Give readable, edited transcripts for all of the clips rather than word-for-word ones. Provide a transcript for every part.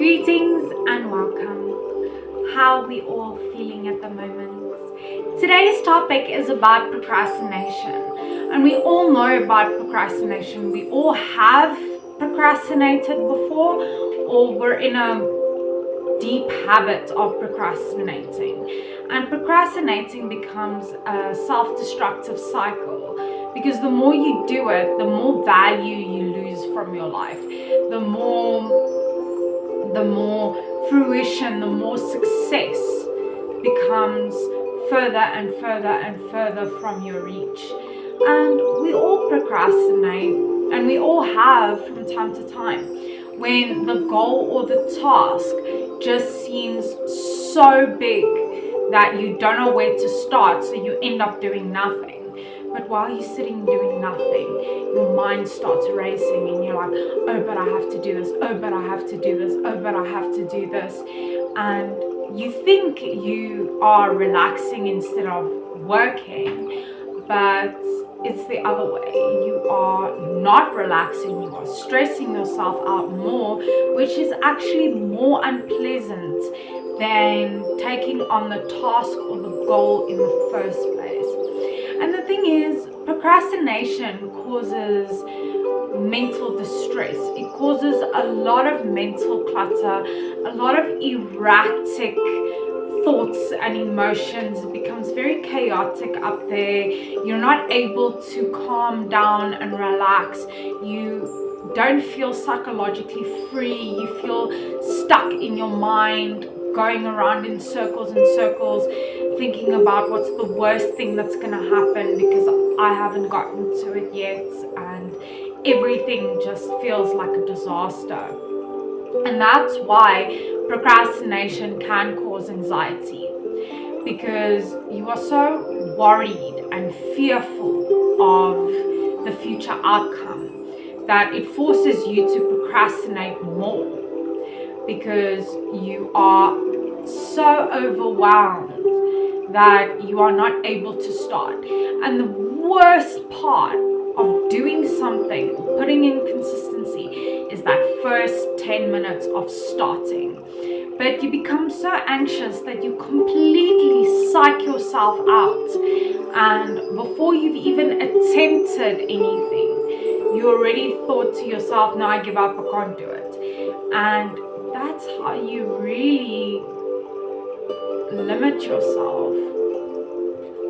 Greetings and welcome. How are we all feeling at the moment? Today's topic is about procrastination. And we all know about procrastination. We all have procrastinated before, or we're in a deep habit of procrastinating. And procrastinating becomes a self-destructive cycle, because the more you do it, the more value you lose from your life. The more fruition, the more success becomes further and further and further from your reach. And we all procrastinate, and we all have from time to time, when the goal or the task just seems so big that you don't know where to start, so you end up doing nothing. But while you're sitting doing nothing, your mind starts racing and you're like, oh, but I have to do this. Oh, but I have to do this. Oh, but I have to do this. And you think you are relaxing instead of working, but it's the other way. You are not relaxing. You are stressing yourself out more, which is actually more unpleasant than taking on the task or the goal in the first place. And the thing is, procrastination causes mental distress. It causes a lot of mental clutter, a lot of erratic thoughts and emotions. It becomes very chaotic up there. You're not able to calm down and relax. You don't feel psychologically free. You feel stuck in your mind, going around in circles and circles, thinking about what's the worst thing that's going to happen because I haven't gotten to it yet, and everything just feels like a disaster. And that's why procrastination can cause anxiety, because you are so worried and fearful of the future outcome that it forces you to procrastinate more, because you are so overwhelmed that you are not able to start. And the worst part of doing something, putting in consistency, is that first 10 minutes of starting. But you become so anxious that you completely psych yourself out, and before you've even attempted anything, you already thought to yourself, no, I give up, I can't do it. And that's how you really limit yourself.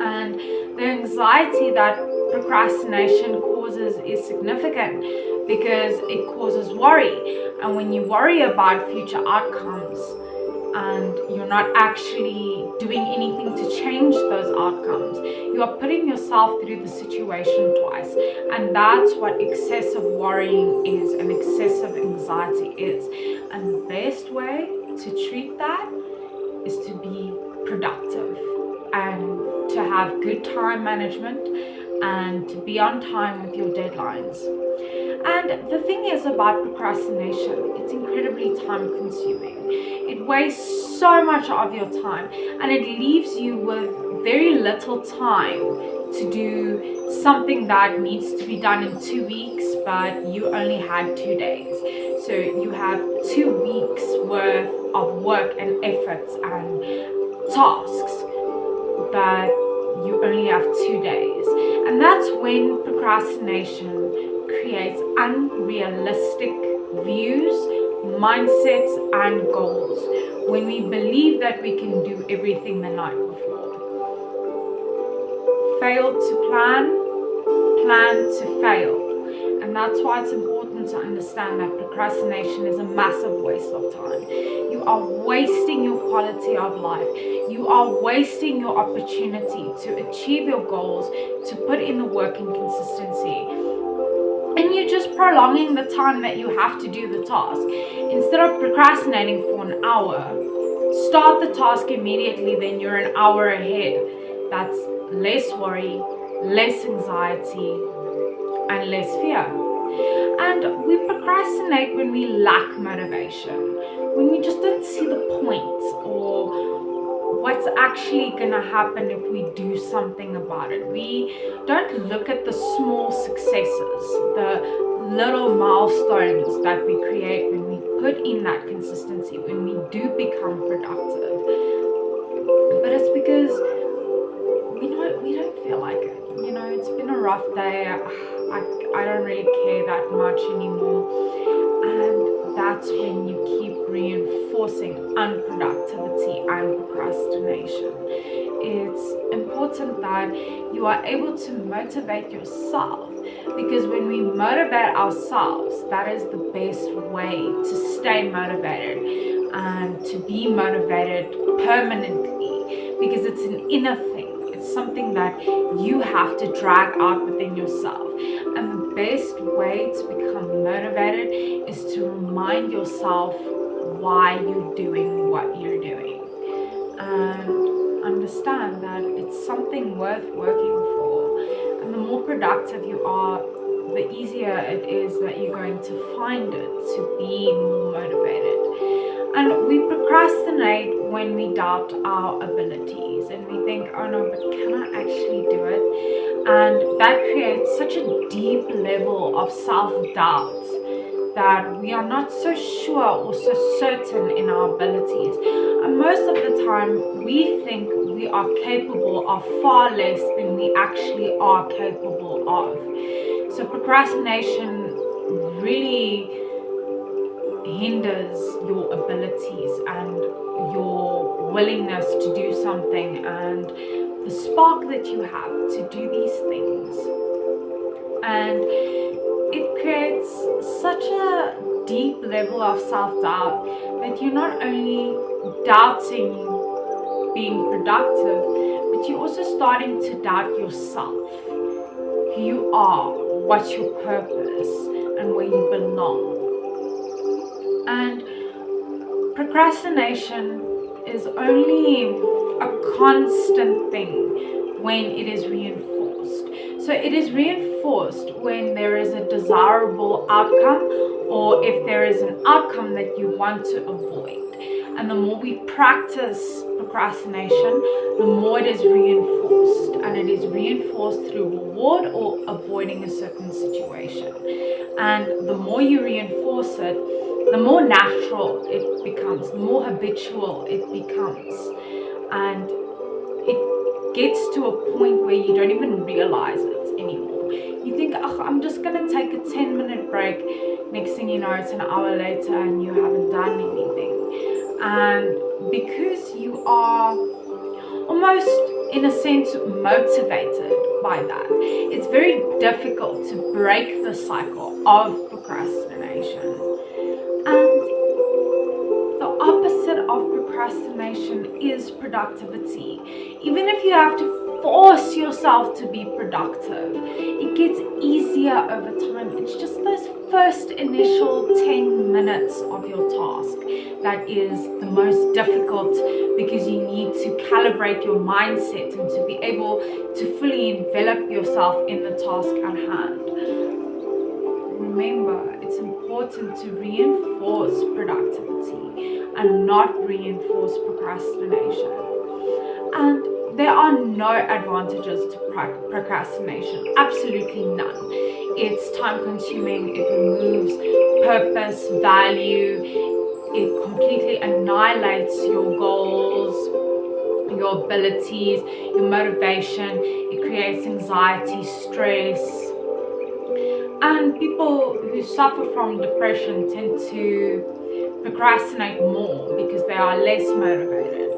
And the anxiety that procrastination causes is significant, because it causes worry. And when you worry about future outcomes and you're not actually doing anything to change those outcomes, you are putting yourself through the situation twice. And that's what excessive worrying is, and excessive anxiety is. And the best way to treat that is to be productive and to have good time management and to be on time with your deadlines. And the thing is about procrastination, it's incredibly time consuming. It wastes so much of your time, and it leaves you with very little time to do something that needs to be done in 2 weeks, but you only had 2 days. So you have 2 weeks worth of work and efforts and tasks, but you only have 2 days. And that's when procrastination creates unrealistic views, mindsets, and goals, when we believe that we can do everything the night before. Fail to plan, plan to fail. And that's why it's important to understand that procrastination is a massive waste of time. You are wasting your quality of life. You are wasting your opportunity to achieve your goals, to put in the work and consistency. And you're just prolonging the time that you have to do the task. Instead of procrastinating for an hour, start the task immediately, then you're an hour ahead. That's less worry, less anxiety, and less fear. And we procrastinate when we lack motivation, when we just don't see the point or what's actually going to happen if we do something about it. We don't look at the small successes, the little milestones that we create when we put in that consistency, when we do become productive. But it's because we don't feel like it. It's been a rough day. I don't really care that much anymore. And that's when you keep reinforcing unproductivity and procrastination. It's important that you are able to motivate yourself, because when we motivate ourselves, that is the best way to stay motivated and to be motivated permanently, because it's an inner thing. It's something that you have to drag out within yourself. And the best way to become motivated is to remind yourself why you're doing what you're doing, and understand that it's something worth working for. And the more productive you are, the easier it is that you're going to find it to be more motivated. And we procrastinate when we doubt our abilities and we think, oh no, but can I actually do it? And that creates such a deep level of self-doubt that we are not so sure or so certain in our abilities. And most of the time, we think we are capable of far less than we actually are capable of. So procrastination really hinders your abilities and your willingness to do something and the spark that you have to do these things. And it creates such a deep level of self-doubt that you're not only doubting being productive, but you're also starting to doubt yourself, who you are, what's your purpose, and where you belong. And procrastination is only a constant thing when it is reinforced. So it is reinforced when there is a desirable outcome, or if there is an outcome that you want to avoid. And the more we practice procrastination, the more it is reinforced. And it is reinforced through reward or avoiding a certain situation. And the more you reinforce it, the more natural it becomes, the more habitual it becomes. And it gets to a point where you don't even realize it anymore. You think, oh, I'm just going to take a 10-minute break. Next thing you know, it's an hour later and you haven't done anything. And because you are almost, in a sense, motivated by that, it's very difficult to break the cycle of procrastination. And the opposite of procrastination is productivity. Even if you have to force yourself to be productive, it gets easier over time. It's just those first initial 10 minutes of your task that is the most difficult, because you need to calibrate your mindset and to be able to fully envelop yourself in the task at hand. Remember, it's important to reinforce productivity and not reinforce procrastination. And there are no advantages to procrastination, absolutely none. It's time consuming, it removes purpose, value, it completely annihilates your goals, your abilities, your motivation, it creates anxiety, stress. And people who suffer from depression tend to procrastinate more because they are less motivated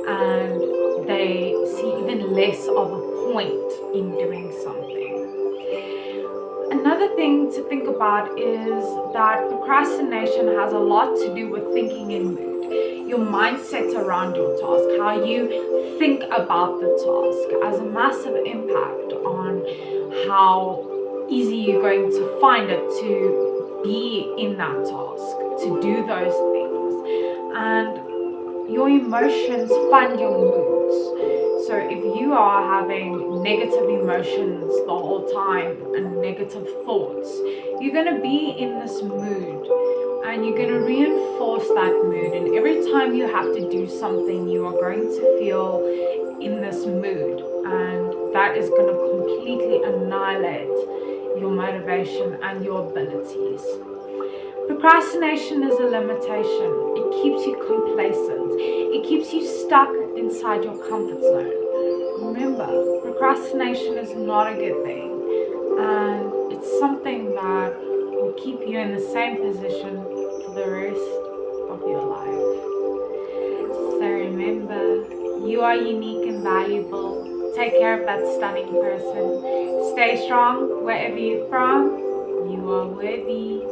and they see even less of a point in doing something. Another thing to think about is that procrastination has a lot to do with thinking in mood. Your mindset around your task, how you think about the task, has a massive impact on how easy you're going to find it to be in that task, to do those things. And your emotions fund your moods. So if you are having negative emotions the whole time and negative thoughts, you're going to be in this mood and you're going to reinforce that mood. And every time you have to do something, you are going to feel in this mood, and that is going to completely annihilate your motivation and your abilities. Procrastination is a limitation. It keeps you complacent. It keeps you stuck inside your comfort zone. Remember, procrastination is not a good thing, and it's something that will keep you in the same position for the rest of your life. So remember, you are unique and valuable. Take care of that stunning person. Stay strong wherever you're from. You are worthy.